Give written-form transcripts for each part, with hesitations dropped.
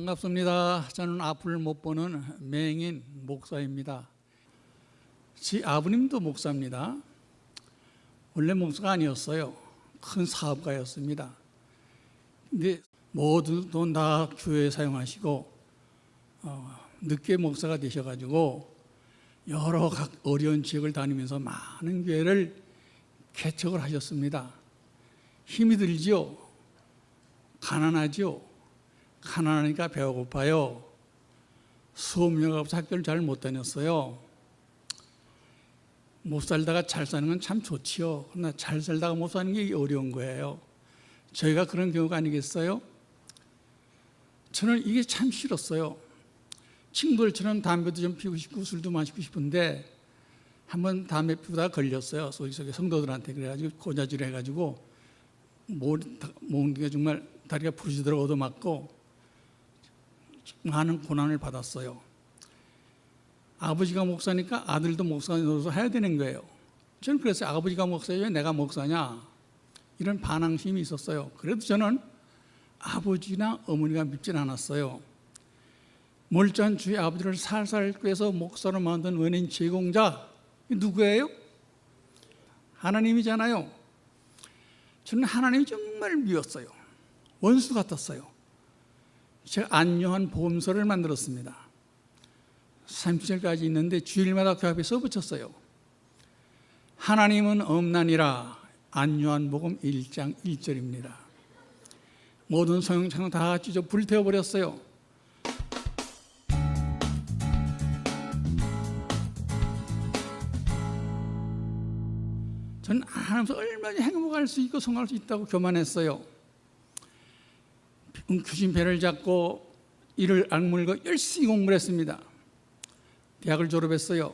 반갑습니다. 저는 앞을 못 보는 맹인 목사입니다. 제 아버님도 목사입니다. 원래 목사가 아니었어요. 큰 사업가였습니다. 근데 모든 돈 다 교회에 사용하시고 늦게 목사가 되셔가지고 여러 각 어려운 지역을 다니면서 많은 교회를 개척을 하셨습니다. 힘이 들지요. 가난하지요. 가난하니까 배가 고파요. 수업료가 없어서 학교를 잘 못 다녔어요. 못 살다가 잘 사는 건 참 좋지요. 그러나 잘 살다가 못 사는 게 어려운 거예요. 저희가 그런 경우가 아니겠어요? 저는 이게 참 싫었어요. 친구들처럼 담배도 좀 피우고 싶고 술도 마시고 싶은데 한번 담배 피우다가 걸렸어요. 속에 성도들한테. 그래가지고 고자질 해가지고 몽디가 정말 다리가 부러지도록 얻어맞고 많은 고난을 받았어요. 아버지가 목사니까 아들도 목사 노릇을 해야 되는 거예요. 저는 그랬어요. 아버지가 목사지 왜 내가 목사냐, 이런 반항심이 있었어요. 그래도 저는 아버지나 어머니가 믿진 않았어요. 멀쩡한 주의 아버지를 살살 꿰서 목사로 만든 은인 제공자 누구예요? 하나님이잖아요. 저는 하나님이 정말 미웠어요. 원수 같았어요. 제가 안요한 보험서를 만들었습니다. 30절까지 있는데 주일마다 그 앞에 써붙였어요. 하나님은 없나니라. 안요한 복음 1장 1절입니다. 모든 소형창 다 찢어 불태워버렸어요. 저는 하나님께서 얼마나 행복할 수 있고 성공할 수 있다고 교만했어요. 규진 배를 잡고 이를 악물고 열심히 공부를 했습니다. 대학을 졸업했어요.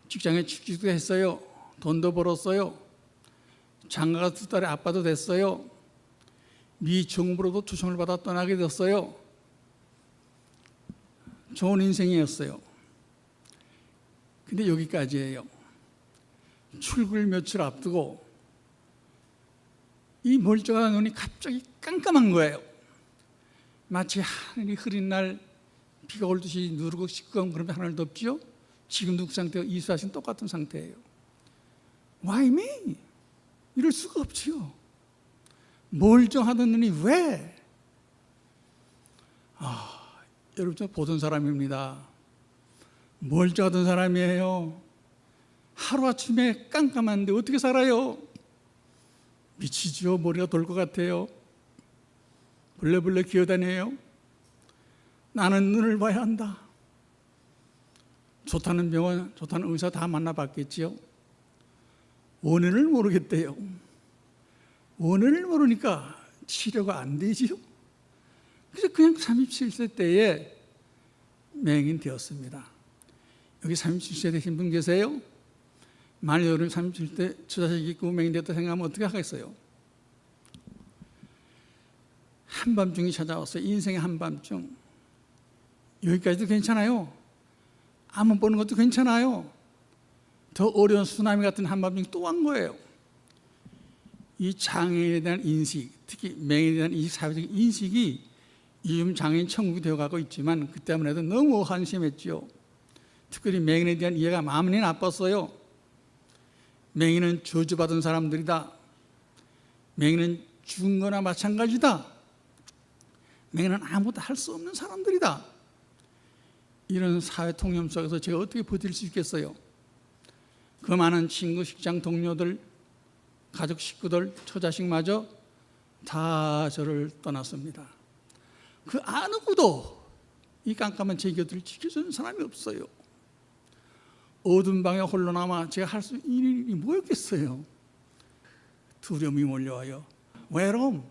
직장에 취직도 했어요. 돈도 벌었어요. 장가가 2달에 아빠도 됐어요. 미 정부로도 초청을 받아 떠나게 됐어요. 좋은 인생이었어요. 근데 여기까지예요. 출국을 며칠 앞두고 이 멀쩡한 눈이 갑자기 깜깜한 거예요. 마치 하늘이 흐린 날 비가 올 듯이 누르고 시끄러운 그런 하늘을 덮지요. 지금도 그 상태와 이수하신 똑같은 상태예요. Why me? 이럴 수가 없지요. 멀쩡하던 눈이 왜? 여러분, 저 보던 사람입니다. 멀쩡하던 사람이에요. 하루아침에 깜깜한데 어떻게 살아요? 미치죠. 머리가 돌 것 같아요. 벌레벌레 기어다녀요. 나는 눈을 봐야 한다. 좋다는 병원, 좋다는 의사 다 만나봤겠지요. 원인을 모르겠대요. 원인을 모르니까 치료가 안 되지요. 그래서 그냥 37세 때에 맹인 되었습니다. 여기 37세 되신 분 계세요? 만약 여러분 37세 처자식 있고 맹인 되었다 생각하면 어떻게 하겠어요? 한밤중이 찾아왔어요. 인생의 한밤중. 여기까지도 괜찮아요. 암만 보는 것도 괜찮아요. 더 어려운 쓰나미 같은 한밤중이 또 한 거예요. 이 장애인에 대한 인식, 특히 맹인에 대한 이 사회적 인식이 요즘 장애인 천국이 되어가고 있지만 그때만 해도 너무 한심했죠. 특별히 맹인에 대한 이해가 많이 나빴어요. 맹인은 저주받은 사람들이다. 맹인은 죽은 거나 마찬가지다. 맹인은 아무것도 할 수 없는 사람들이다. 이런 사회 통념 속에서 제가 어떻게 버틸 수 있겠어요? 그 많은 친구, 직장 동료들, 가족 식구들, 처자식마저 다 저를 떠났습니다. 그 누구도 이 깜깜한 제 곁을 지켜주는 사람이 없어요. 어두운 방에 홀로 남아 제가 할 수 있는 일이 뭐였겠어요? 두려움이 몰려와요. 외로움,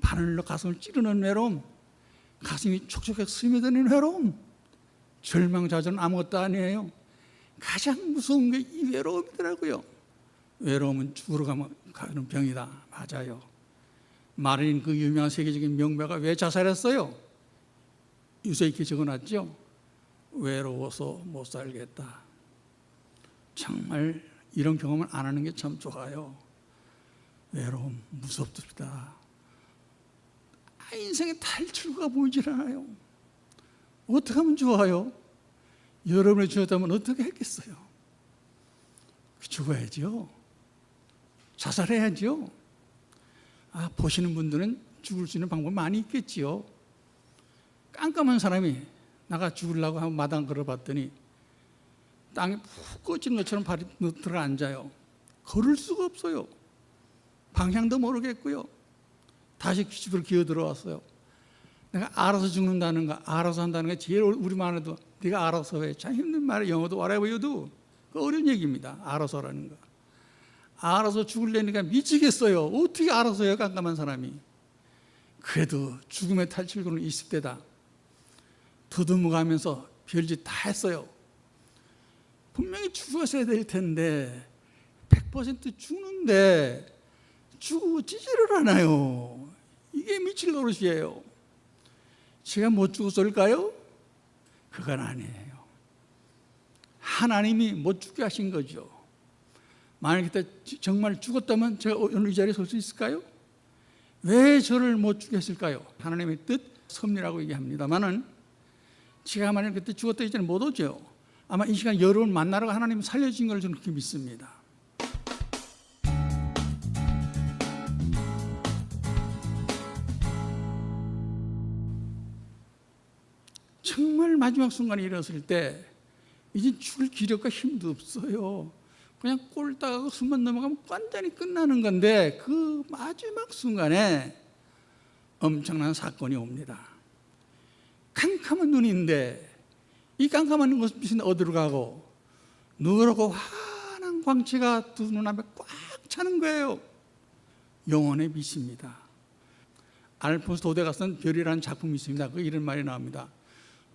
바늘로 가슴을 찌르는 외로움, 가슴이 촉촉하게 스며드는 외로움, 절망자절은 아무것도 아니에요. 가장 무서운 게 이 외로움이더라고요. 외로움은 죽으러 가는 병이다. 맞아요. 마를린 그 유명한 세계적인 명가가 왜 자살했어요? 유서에 이렇게 적어놨죠. 외로워서 못 살겠다. 정말 이런 경험을 안 하는 게 참 좋아요. 외로움 무섭습니다. 인생의 탈출구가 보이질 않아요. 어떻게 하면 좋아요? 여러분이 죽었다면 어떻게 했겠어요? 죽어야죠. 자살해야죠. 보시는 분들은 죽을 수 있는 방법이 많이 있겠지요. 깜깜한 사람이 나가 죽으려고 하고 마당 걸어봤더니 땅에 푹 꽂힌 것처럼 발이 들어 앉아요. 걸을 수가 없어요. 방향도 모르겠고요. 다시 집으로 기어 들어왔어요. 내가 알아서 죽는다는 거, 알아서 한다는 게 제일 우리만 해도 네가 알아서 해. 참 힘든 말이에요. 영어도 whatever you do. 그 어려운 얘기입니다. 알아서라는 거. 알아서 죽으려니까 미치겠어요. 어떻게 알아서 해요, 깜깜한 사람이. 그래도 죽음의 탈출구는 20대다. 더듬어가면서 별짓 다 했어요. 분명히 죽었어야 될 텐데 100% 죽는데 죽지를 않아요. 이게 미칠 노릇이에요. 제가 못 죽었을까요? 그건 아니에요. 하나님이 못 죽게 하신 거죠. 만약 그때 정말 죽었다면 제가 오늘 이 자리에 설 수 있을까요? 왜 저를 못 죽게 했을까요? 하나님의 뜻, 섭리라고 얘기합니다만은 제가 만약 그때 죽었다 이제는 못 오죠. 아마 이 시간 여러분 만나러 하나님이 살려주신 걸 저는 그렇게 믿습니다. 정말 마지막 순간에 일어섰을 때 이제 죽을 기력과 힘도 없어요. 그냥 꼴다가 숨만 넘어가면 완전히 끝나는 건데 그 마지막 순간에 엄청난 사건이 옵니다. 캄캄한 눈인데 이 깜깜한 것빛은 어디로 가고 누렇고 환한 광채가 두 눈앞에 꽉 차는 거예요. 영혼의 빛입니다. 알폰소 도데가 쓴 별이라는 작품이 있습니다. 그 이런 말이 나옵니다.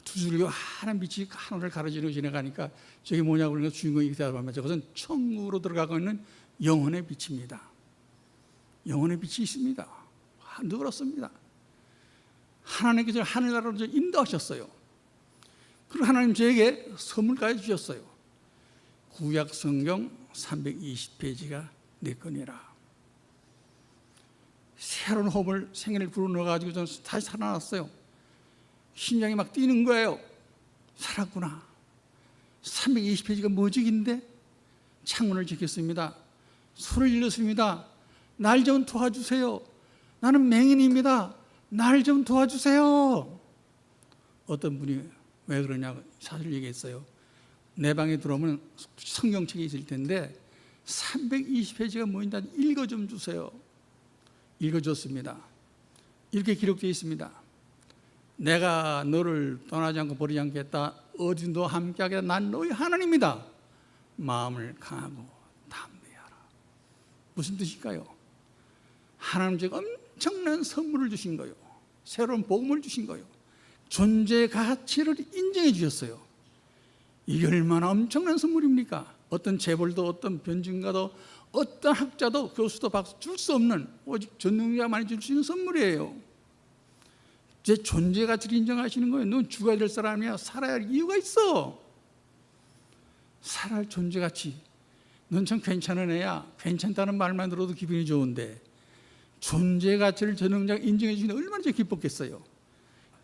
두 줄기 환한 빛이 하늘을 가로지르고 지나가니까 저게 뭐냐고 그러니까 주인공이 대답합니다. 저것은 천국으로 들어가고 있는 영혼의 빛입니다. 영혼의 빛이 있습니다. 누렇습니다. 하나님께서 하늘나라로 인도하셨어요. 그리고 하나님 저에게 선물까지 주셨어요. 구약 성경 320페이지가 내 거니라. 새로운 호흡을 생애를 불어넣어가지고 저는 다시 살아났어요. 심장이 막 뛰는 거예요. 살았구나. 320페이지가 뭐지긴데 창문을 지켰습니다. 소리를 질렀습니다. 날 좀 도와주세요. 나는 맹인입니다. 날 좀 도와주세요. 어떤 분이 왜 그러냐고 사실 얘기했어요. 내 방에 들어오면 성경책이 있을 텐데 320페이지가 뭐인지 읽어 좀 주세요. 읽어줬습니다. 이렇게 기록되어 있습니다. 내가 너를 떠나지 않고 버리지 않겠다. 어디도 함께하겠다. 난 너의 하나님이다. 마음을 강하고 담대하라. 무슨 뜻일까요? 하나님 제가 엄청난 선물을 주신 거예요. 새로운 복음을 주신 거예요. 존재의 가치를 인정해 주셨어요. 이게 얼마나 엄청난 선물입니까? 어떤 재벌도 어떤 변증가도 어떤 학자도 교수도 박수 줄 수 없는 오직 전능자만이 줄 수 있는 선물이에요. 제 존재 가치를 인정하시는 거예요. 넌 죽어야 될 사람이야. 살아야 할 이유가 있어. 살아야 할 존재 가치. 넌 참 괜찮은 애야. 괜찮다는 말만 들어도 기분이 좋은데 존재 가치를 전능자가 인정해 주시는 얼마나 제가 기뻤겠어요.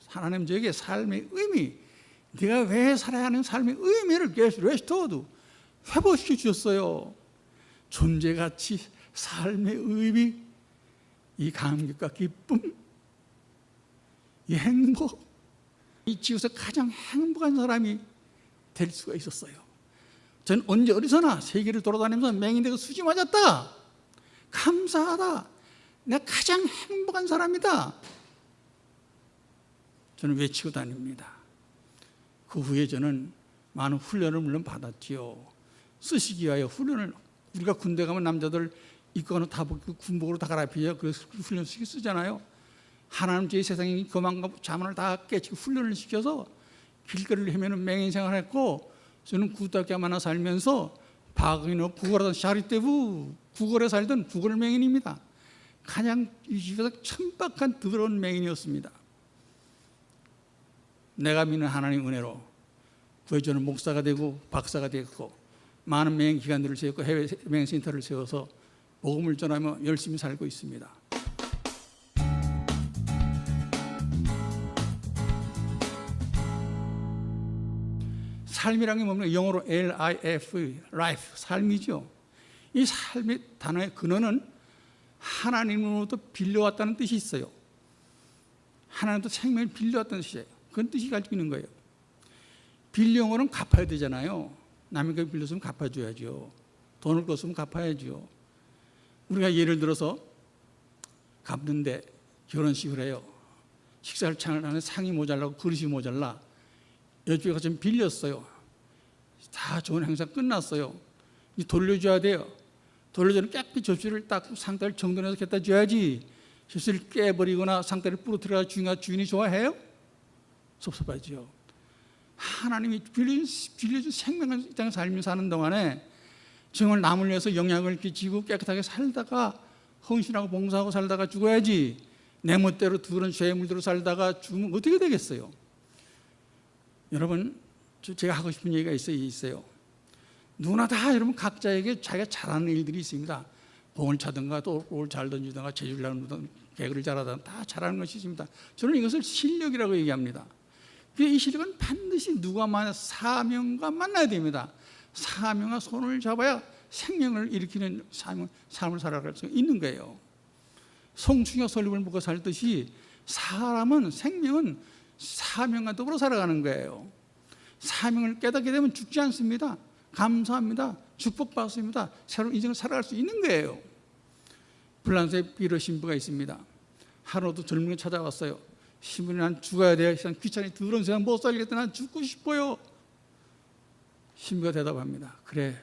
하나님 저에게 삶의 의미, 네가 왜 살아야 하는 삶의 의미를 레스토어도 회복시켜 주셨어요. 존재 가치, 삶의 의미, 이 감격과 기쁨, 이 행복, 이 지구에서 가장 행복한 사람이 될 수가 있었어요. 저는 언제 어디서나 세계를 돌아다니면서 맹인되고 수지 맞았다. 감사하다. 내가 가장 행복한 사람이다. 저는 외치고 다닙니다. 그 후에 저는 많은 훈련을 물론 받았지요. 쓰시기 위하여 훈련을, 우리가 군대 가면 남자들 입고 다 벗고 군복으로 다 갈아입혀요. 그래서 훈련 쓰잖아요. 하나님 제 세상에 거만과 자만을 다 깨치고 훈련을 시켜서 길거리를 헤매는 맹인 생활을 했고, 저는 구닥다기 하나 살면서 박은호 구걸하던 샤리떼부 구걸에 살던 구걸 맹인입니다. 가장 이 집에서 천박한 더러운 맹인이었습니다. 내가 믿는 하나님 은혜로 구해주는 목사가 되고 박사가 되었고 많은 맹인 기관들을 세웠고 해외 맹인 센터를 세워서 복음을 전하며 열심히 살고 있습니다. 삶이란 게 뭡니까? 영어로 L-I-F, life, 삶이죠. 이 삶의 단어의 근원은 하나님으로부터 빌려왔다는 뜻이 있어요. 하나님도 생명을 빌려왔다는 뜻이에요. 그런 뜻이 가지고 있는 거예요. 빌려온 거는 갚아야 되잖아요. 남의 거 빌렸으면 갚아줘야죠. 돈을 껐으면 갚아야죠. 우리가 예를 들어서 갚는데 결혼식을 해요. 식사를 하는데 상이 모자라고 그릇이 모자라. 여쪽에 가서 좀 빌렸어요. 다 좋은 행사 끝났어요. 이제 돌려줘야 돼요. 돌려주는 깨끗이 접시를 닦고 상다리를 정돈해서 갖다 줘야지. 접시를 깨버리거나 상다리를 부러뜨려야 주인이 좋아해요? 섭섭하죠. 하나님이 빌려준 생명을 이 땅에 살며 사는 동안에 정말 남을 위해서 영향을 끼치고 깨끗하게 살다가 헌신하고 봉사하고 살다가 죽어야지. 내 멋대로 두른 죄물대로 살다가 죽으면 어떻게 되겠어요? 여러분, 제가 하고 싶은 얘기가 있어요. 누구나 다 여러분 각자에게 자기가 잘하는 일들이 있습니다. 공을 차든가 또 골을 잘 던지든가 제주를 나누든 개그를 잘하든 다 잘하는 것이 있습니다. 저는 이것을 실력이라고 얘기합니다. 이 실력은 반드시 누가 사명과 만나야 됩니다. 사명과 손을 잡아야 생명을 일으키는 삶을 살아갈 수 있는 거예요. 송충효 설립을 먹고 살듯이 사람은 생명은 사명과 더불어 살아가는 거예요. 사명을 깨닫게 되면 죽지 않습니다. 감사합니다. 축복받습니다. 새로운 인생을 살아갈 수 있는 거예요. 불란서에 비로 신부가 있습니다. 하루도 젊은 게 찾아왔어요. 신부는 난 죽어야 돼. 귀찮이 더러운 세상 못 살겠다. 난 죽고 싶어요. 신부가 대답합니다. 그래,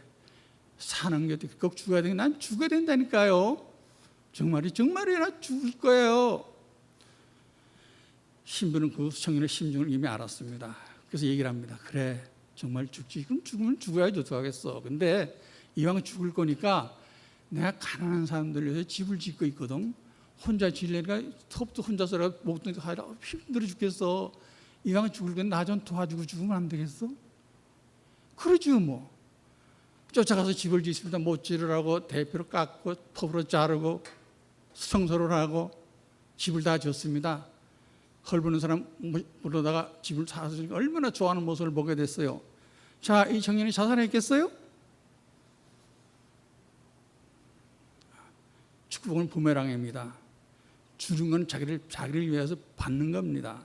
사는 게 어떻게 꼭 죽어야 돼? 난 죽어야 된다니까요. 정말이야, 나 죽을 거예요. 신부는 그 청년의 심정을 이미 알았습니다. 그래서 얘기를 합니다. 그래, 정말 죽지. 그럼 죽으면 죽어야지 어떡하겠어. 근데 이왕 죽을 거니까 내가 가난한 사람들 위해서 집을 짓고 있거든. 혼자 지내니까 톱도 혼자서 목돈 하라 힘들어 죽겠어. 이왕 죽을 건데 나 좀 도와주고 죽으면 안 되겠어? 그러죠 뭐. 쫓아가서 집을 짓습니다. 못 지으라고 대표로 깎고 톱으로 자르고 청소를 하고 집을 다 지었습니다. 헐보는 사람 부르다가 집을 사서 얼마나 좋아하는 모습을 보게 됐어요. 자, 이 청년이 자살했겠어요? 축복은 부메랑입니다. 주는 건 자기를 위해서 받는 겁니다.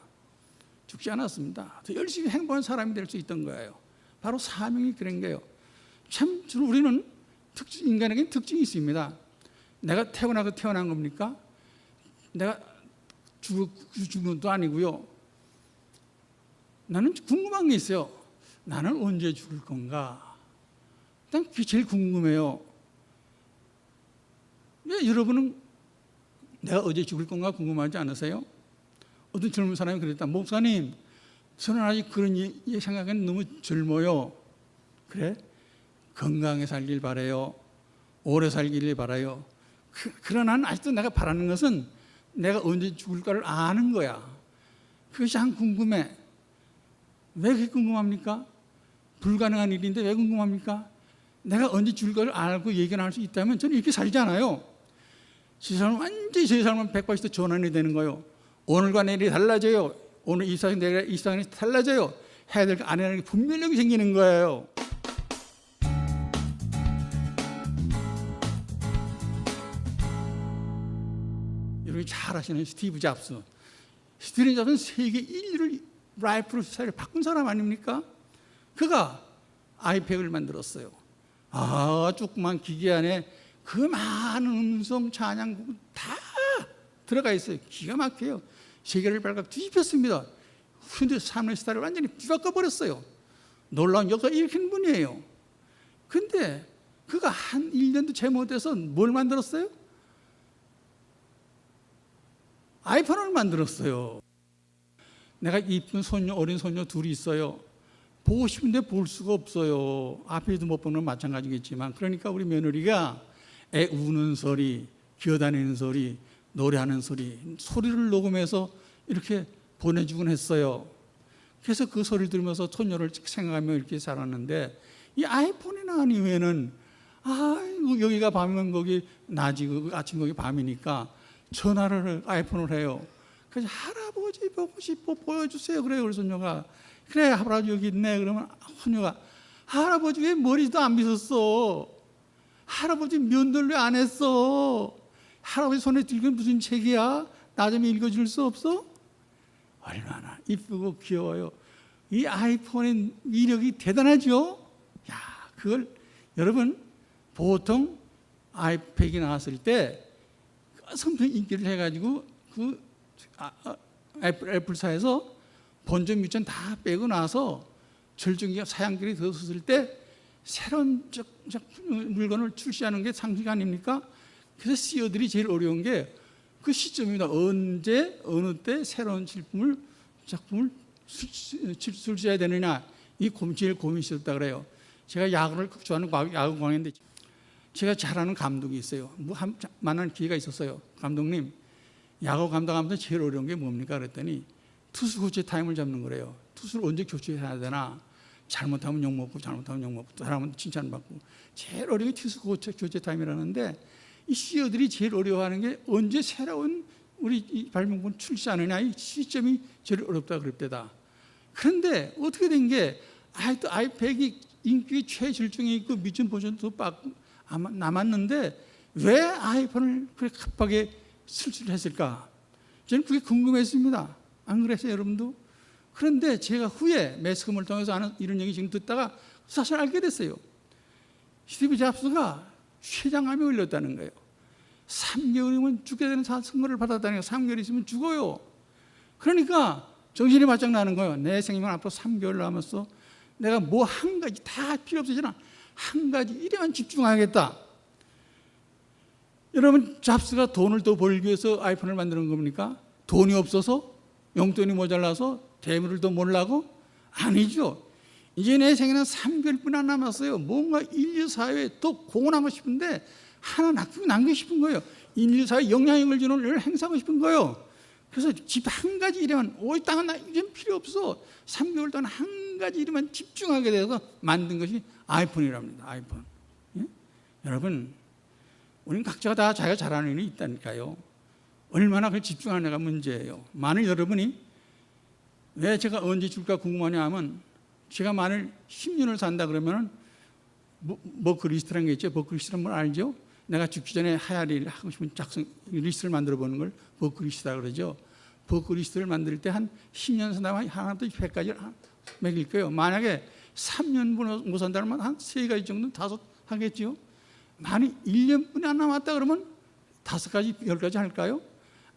죽지 않았습니다. 더 열심히 행복한 사람이 될 수 있던 거예요. 바로 사명이 그런 거예요. 참 우리는 인간에게는 특징이 있습니다. 내가 태어난 겁니까? 내가 죽은 것도 아니고요. 나는 궁금한 게 있어요. 나는 언제 죽을 건가? 일단 그게 제일 궁금해요. 왜 여러분은 내가 어제 죽을 건가 궁금하지 않으세요? 어떤 젊은 사람이 그랬다. 목사님, 저는 아직 그런 생각은 너무 젊어요. 그래? 건강하게 살길 바라요. 오래 살기를 바라요. 그러나 나는 아직도 내가 바라는 것은 내가 언제 죽을까를 아는 거야. 그것이 참 궁금해. 왜 그게 궁금합니까? 불가능한 일인데 왜 궁금합니까? 내가 언제 죽을까를 알고 예견할 수 있다면 저는 이렇게 살잖아요. 제 삶은 완전히 제 삶은 180도 전환이 되는 거예요. 오늘과 내일이 달라져요. 오늘 이 세상 내일 이 세상이 달라져요. 해야 될 거 안 해야 될 게 분별력이 생기는 거예요. 여러분이 잘 아시는 스티브 잡스. 스티브 잡스는 세계 인류를 라이프로 스타일을 바꾼 사람 아닙니까? 그가 아이팩을 만들었어요. 조그만 기계 안에 그 많은 음성 찬양곡 다 들어가 있어요. 기가 막혀요. 세계를 발각 뒤집혔습니다. 근데 삶의 스타일을 완전히 뒤바꿔버렸어요. 놀라운 역사를 일으킨 분이에요. 근데 그가 한 1년도 채 못해서 뭘 만들었어요? 아이폰을 만들었어요. 내가 이쁜 어린 손녀 둘이 있어요. 보고 싶은데 볼 수가 없어요. 앞에도 못 보는 건 마찬가지겠지만, 그러니까 우리 며느리가 애 우는 소리, 기어다니는 소리, 노래하는 소리를 녹음해서 이렇게 보내주곤 했어요. 그래서 그 소리를 들으면서 손녀를 생각하며 이렇게 살았는데, 이 아이폰이 나온 이후에는 여기가 밤이면 거기 낮이고 아침 거기 밤이니까 전화를 아이폰을 해요. 그래서 할아버지 보고 싶어 보여주세요. 그래요. 우리 손녀가 그래, 할아버지 여기 있네. 그러면 헌유가, 할아버지 왜 머리도 안 빗었어? 할아버지 면도를 왜 안 했어? 할아버지 손에 들고 무슨 책이야? 나 좀 읽어줄 수 없어? 얼마나 이쁘고 귀여워요. 이 아이폰의 위력이 대단하죠? 야, 그걸 여러분, 보통 아이팩이 나왔을 때 엄청 인기를 해가지고 그 애플사에서 본전 미천 다 빼고 나서 절정기가 사양길이 들어섰을 때 새로운 물건을 출시하는 게 상식 아닙니까? 그래서 CEO들이 제일 어려운 게 그 시점입니다. 언제 어느 때 새로운 작품을 출시해야 되느냐, 이 제일 고민이 있었다 그래요. 제가 야구를 좋아하는 야구 광인데 제가 잘 아는 감독이 있어요. 만난 기회가 있었어요. 감독님, 야구 감독하면서 제일 어려운 게 뭡니까? 그랬더니 투수 교체 타임을 잡는 거래요. 투수를 언제 교체해야 되나? 잘못하면 욕먹고, 잘못하면 욕먹고, 잘하면 칭찬받고. 제일 어려운 게 투수 교체 타임이라는데, 이 CEO들이 제일 어려워하는 게 언제 새로운 우리 이 발명품 출시하느냐, 이 시점이 제일 어렵다 그랬대다. 그런데 어떻게 된 게 아직도 아이팩이 인기 최절정에 있고 미천 버전도 남았는데 왜 아이폰을 그렇게 급하게 출시를 했을까? 저는 그게 궁금했습니다. 안 그랬어요, 여러분도? 그런데 제가 후에 매스컴을 통해서 아는 이런 얘기 지금 듣다가 사실 알게 됐어요. 스티브 잡스가 췌장암에 걸렸다는 거예요. 3개월이면 죽게 되는 선고를 받았다는 거예요. 3개월 있으면 죽어요. 그러니까 정신이 바짝 나는 거예요. 내 생명 앞으로 3개월 남았어. 내가 뭐 한 가지 다 필요 없어지나 한 가지 일에만 집중하겠다. 여러분, 잡스가 돈을 더 벌기 위해서 아이폰을 만드는 겁니까? 돈이 없어서? 용돈이 모자라서? 대물을 더 몰라고? 아니죠. 이제 내 생에는 3개월뿐 안 남았어요. 뭔가 인류 사회에 더 공헌하고 싶은데 하나 남기고 싶은 거예요. 인류 사회에 영향력을 주는 일을 행사하고 싶은 거예요. 그래서 집 한 가지 일에만, 이 땅은 나 이젠 필요 없어. 3개월 동안 한 가지 일에만 집중하게 돼서 만든 것이 아이폰이랍니다. 아이폰. 예? 여러분, 우리는 각자가 다 자기가 잘하는 일이 있다니까요. 얼마나 그걸 집중하느냐가 문제예요. 만일 여러분이 왜 제가 언제 줄까 궁금하냐 하면, 제가 만일 10년을 산다 그러면 버크리스트라는 게 있죠. 버크리스트란 뭘 알죠? 내가 죽기 전에 하야리를 하고 싶은 리스트를 만들어 보는 걸 버크리스트라고 그러죠. 버크리스트를 만들 때 한 10년 산다면 하나부터 100가지를 매길 거예요. 만약에 3년 못 산다면 한 3가지 정도는 5 하겠죠. 만약 1년뿐이 안 남았다 그러면 5가지, 10가지 할까요?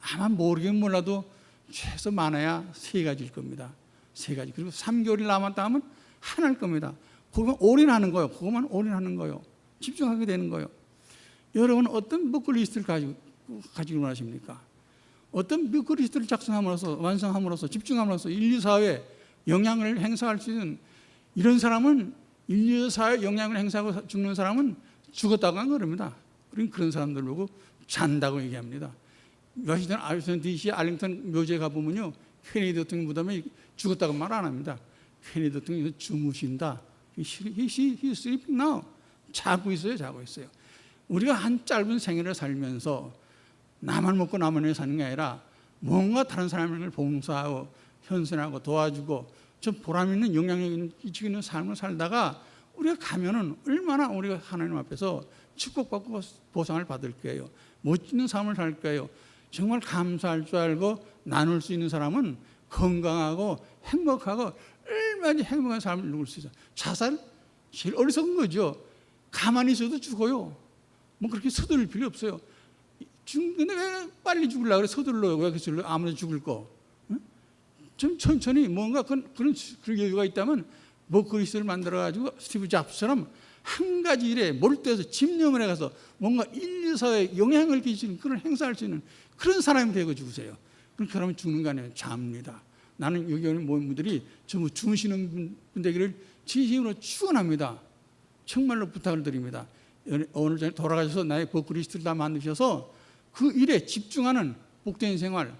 아마 모르긴 몰라도 최소 많아야 3가지일 겁니다. 3가지. 그리고 3개월이 남았다 하면 하나일 겁니다. 그거만 올인하는 거예요. 그것만 올인하는 거예요. 집중하게 되는 거예요. 여러분은 어떤 버크리스트를 가지고 원하십니까? 어떤 버크리스트를 작성함으로써, 완성함으로써, 집중함으로써 인류 사회에 영향을 행사할 수 있는, 이런 사람은, 인류 사회에 영향을 행사하고 죽는 사람은 죽었다고 한 겁니다. 그런 사람들 보고 잔다고 얘기합니다. 워싱턴 DC 알링턴 묘지에 가보면요, 케네디 대통령 무덤에 죽었다고 말 안 합니다. 케네디 대통령이 주무신다. He's sleeping now. 자고 있어요. 우리가 한 짧은 생애를 살면서 나만 먹고 나만 해 사는 게 아니라 뭔가 다른 사람을 봉사하고 현선하고 도와주고 좀 보람 있는 영향력 있는 삶을 살다가 우리가 가면은 얼마나 우리가 하나님 앞에서 축복받고 보상을 받을 거예요. 멋지는 삶을 살 거예요. 정말 감사할 줄 알고 나눌 수 있는 사람은 건강하고 행복하고 얼마나 행복한 삶을 누릴 수 있어요. 자살? 제일 어리석은 거죠. 가만히 있어도 죽어요. 뭐 그렇게 서두를 필요 없어요. 근데 왜 빨리 죽으려고 그래? 서둘러요. 왜 그렇게 아무나 죽을 거? 응? 좀 천천히 뭔가 그런 여유가 있다면 버크리스트를 만들어가지고 스티브 잡스처럼 한 가지 일에 몰두해서 집념을 해가서 뭔가 인류 사회에 영향을 끼치는 그런 행사할 수 있는 그런 사람이 되고 죽으세요. 그러면 죽는 거 아니에요. 잡니다. 나는 여기 오는 모든 분들이 전부 주무시는 분 되기를 진심으로 축원합니다. 정말로 부탁을 드립니다. 오늘 전에 돌아가셔서 나의 버크리스트를 다 만드셔서 그 일에 집중하는 복된 생활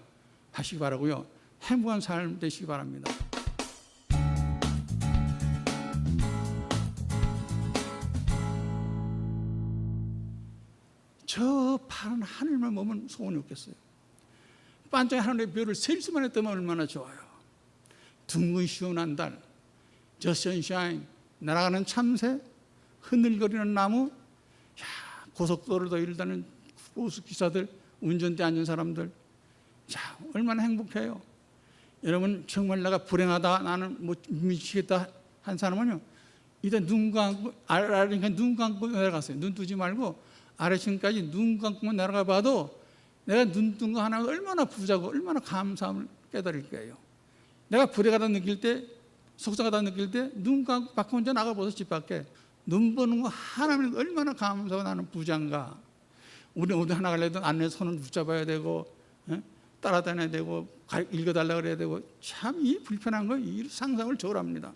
하시기 바라고요. 행복한 삶 되시기 바랍니다. 저 파란 하늘만 보면 소원이 없겠어요. 반짝이 하늘의 별을 셀 수만 했다면 얼마나 좋아요. 둥근 시원한 달, Just Sunshine, 날아가는 참새, 흐늘거리는 나무, 고속도로도 일다는 보수 기사들, 운전대 앉은 사람들, 자, 얼마나 행복해요. 여러분, 정말 내가 불행하다, 나는 못 미치겠다 한 사람은요, 일단 눈 감고, 아래니까 눈 감고 내려갔어요. 눈 뜨지 말고 아래층까지 눈 감고만 내려가 봐도 내가 눈 뜬 거 하나 얼마나 부자고 얼마나 감사함을 깨달을 거예요. 내가 불행하다 느낄 때, 속상하다 느낄 때 눈 감고 밖에 혼자 나가보세요. 집 밖에. 눈 보는 거 하나면 얼마나 감사하고 나는 부자인가. 우리 어디 하나 가려도 안내 손을 붙잡아야 되고, 따라다녀야 되고, 읽어달라고 그래야 되고, 참 이 불편한 거, 이 상상을 초월합니다.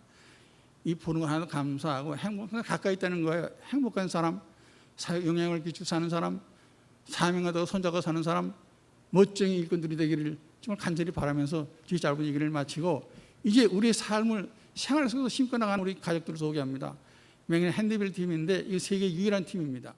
이 보는 거 하나도 감사하고 행복한 가까이 있다는 거예요. 행복한 사람, 사회 영향을 끼치고 사는 사람, 사명하다가 손잡아 사는 사람, 멋쟁이 일꾼들이 되기를 정말 간절히 바라면서 이 짧은 얘기를 마치고 이제 우리의 삶을 생활 속에서 심고 나가는 우리 가족들을 소개합니다. 명예는 핸드빌 팀인데 이 세계 유일한 팀입니다.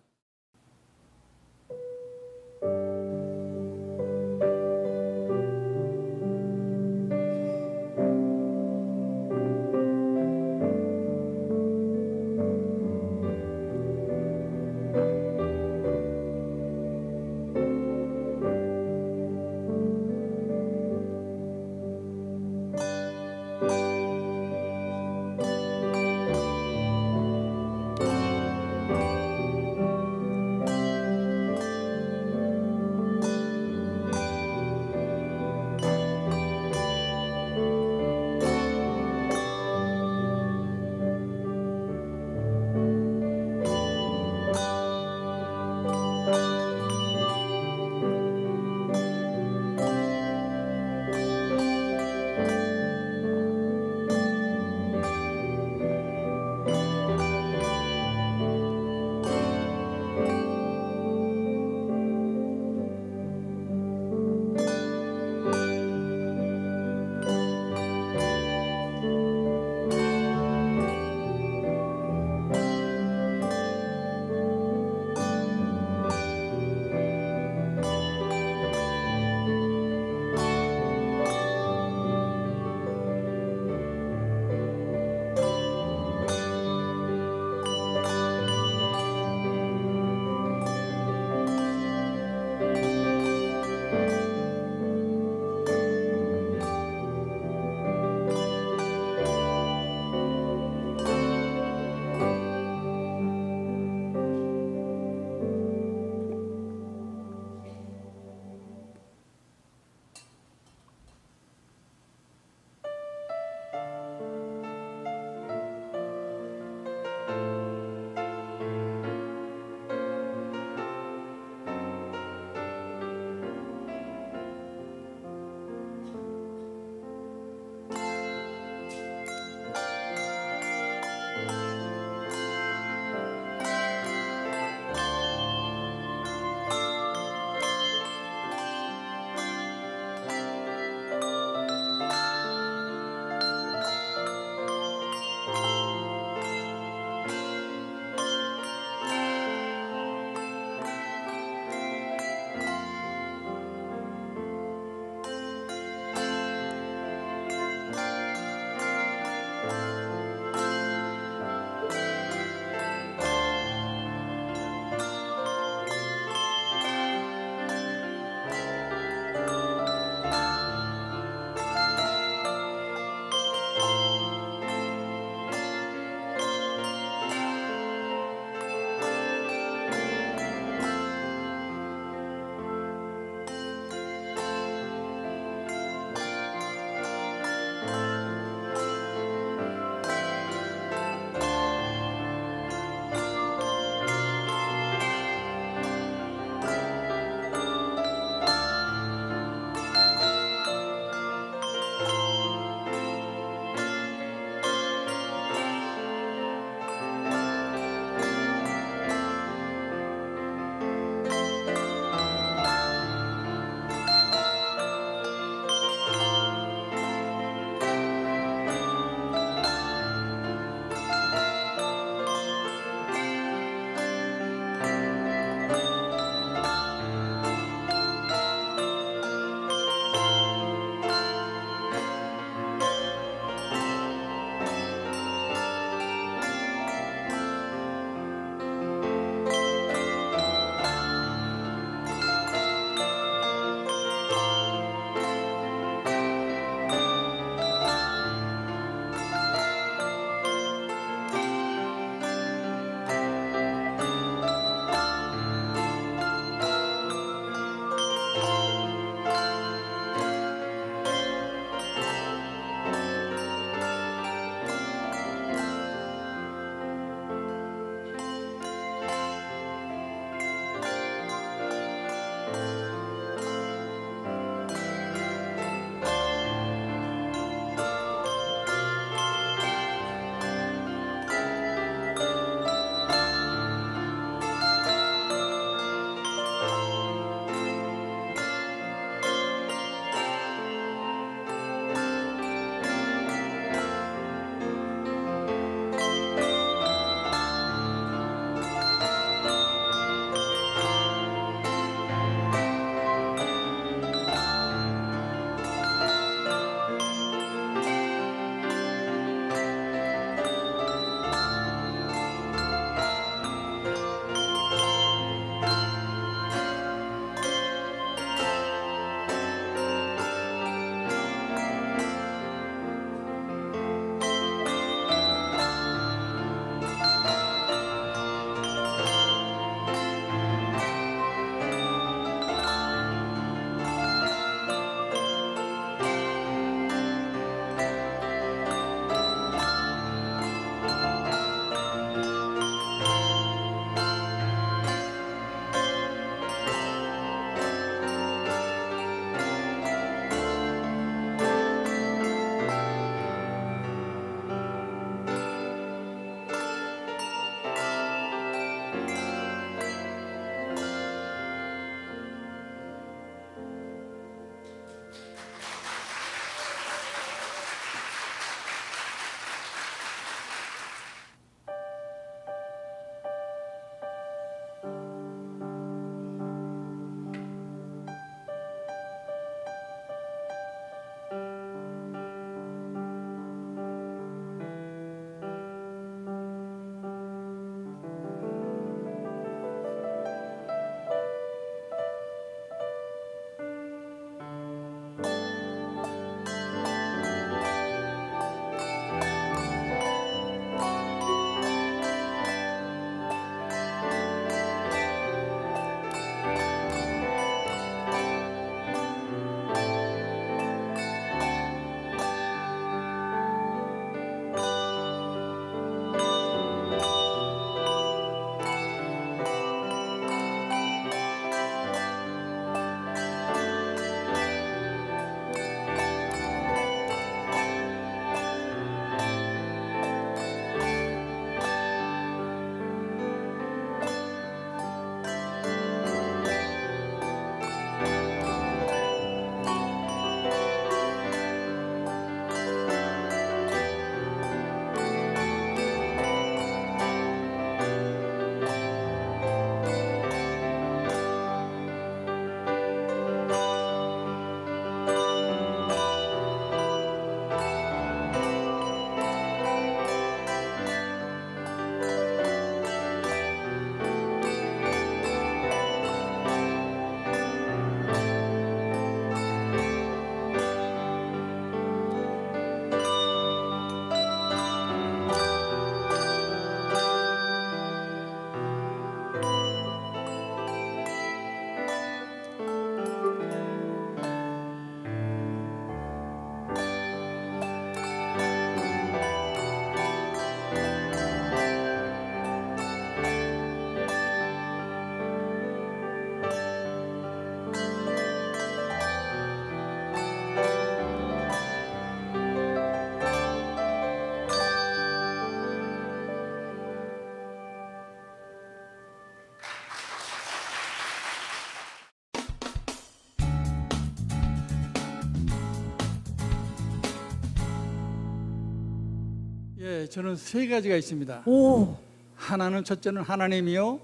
예, 저는 세 가지가 있습니다. 오, 하나는 첫째는 하나님이요,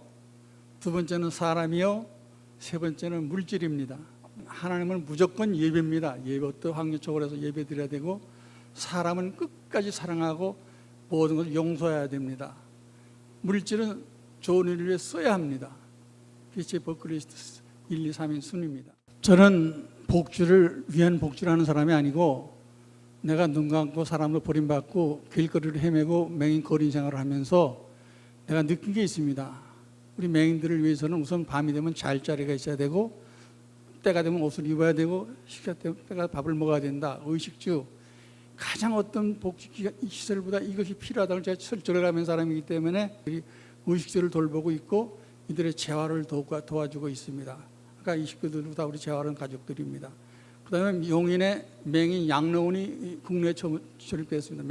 두 번째는 사람이요, 세 번째는 물질입니다. 하나님은 무조건 예배입니다. 예배부터 확률적으로 해서 예배 드려야 되고, 사람은 끝까지 사랑하고 모든 것을 용서해야 됩니다. 물질은 좋은 일을 위해 써야 합니다. 그게 제 버클리스트 1, 2, 3인 순입니다. 저는 복주를 위한 복주를 하는 사람이 아니고, 내가 눈 감고 사람으로 버림받고 길거리를 헤매고 맹인 거린 생활을 하면서 내가 느낀 게 있습니다. 우리 맹인들을 위해서는 우선 밤이 되면 잘 자리가 있어야 되고, 때가 되면 옷을 입어야 되고, 식사 때가 밥을 먹어야 된다. 의식주, 가장 어떤 복지 시설보다 이것이 필요하다고 제가 철저하게 사람이기 때문에 의식주를 돌보고 있고, 이들의 재활을 도와주고 있습니다. 아까 이 식구들도 다 우리 재활은 가족들입니다. 그 다음에 용인의 맹인 양로원이 국내에 설립됐습니다.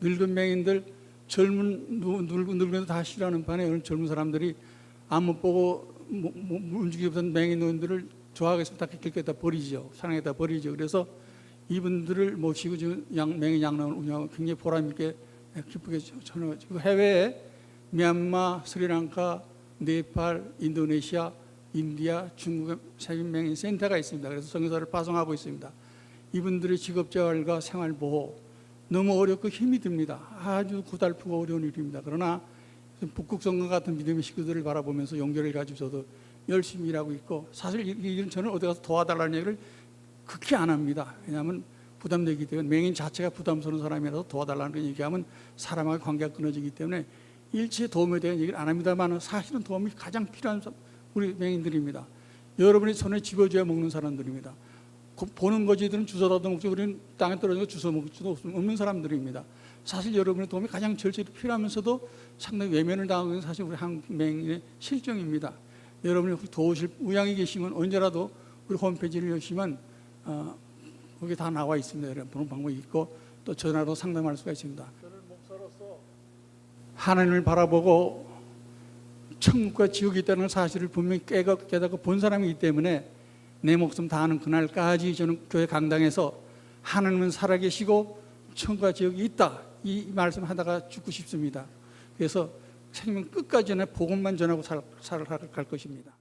늙은 맹인들, 늙은도 다 싫어하는 반에 젊은 사람들이 안 못 보고 움직이지 못한 맹인 노인들을 좋아하겠습니다. 길거리에다 버리죠. 사랑에다 버리죠. 그래서 이분들을 모시고 지금 맹인 양로원 운영하고 굉장히 보람있게 기쁘게 전하고, 해외에 미얀마, 스리랑카, 네팔, 인도네시아, 인디아, 중국의 세빈맹인 센터가 있습니다. 그래서 선교사를 파송하고 있습니다. 이분들의 직업재활과 생활보호 너무 어렵고 힘이 듭니다. 아주 고달프고 어려운 일입니다. 그러나 북극성과 같은 믿음의 식구들을 바라보면서 용기를 가지고 저도 열심히 일하고 있고, 사실 이 일은 저는 어디 가서 도와달라는 얘기를 극히 안 합니다. 왜냐하면 부담되기 때문에, 맹인 자체가 부담스러운 사람이라서 도와달라는 얘기하면 사람하고 관계가 끊어지기 때문에 일체에 도움에 대한 얘기를 안 합니다만, 사실은 도움이 가장 필요한 우리 맹인들입니다. 여러분이 손에 집어줘야 먹는 사람들입니다. 보는 거지들은 주워다도 먹지, 우리는 땅에 떨어진 거 주워 먹을 수도 없는 사람들입니다. 사실 여러분의 도움이 가장 절실히 필요하면서도 상당히 외면을 당하고 있는 사실 우리 한국 맹인의 실정입니다. 여러분이 도우실 의향이 계시면 언제라도 우리 홈페이지를 여시면 거기 다 나와 있습니다. 여러분 보는 방법이 있고, 또 전화로 상담할 수가 있습니다. 저는 목사로서 하나님을 바라보고 천국과 지옥이 있다는 사실을 분명히 깨닫고 본 사람이기 때문에 내 목숨 다하는 그날까지 저는 교회 강당에서 하나님은 살아계시고 천국과 지옥이 있다, 이 말씀하다가 죽고 싶습니다. 그래서 생명 끝까지 복음만 전하고 살아갈 것입니다.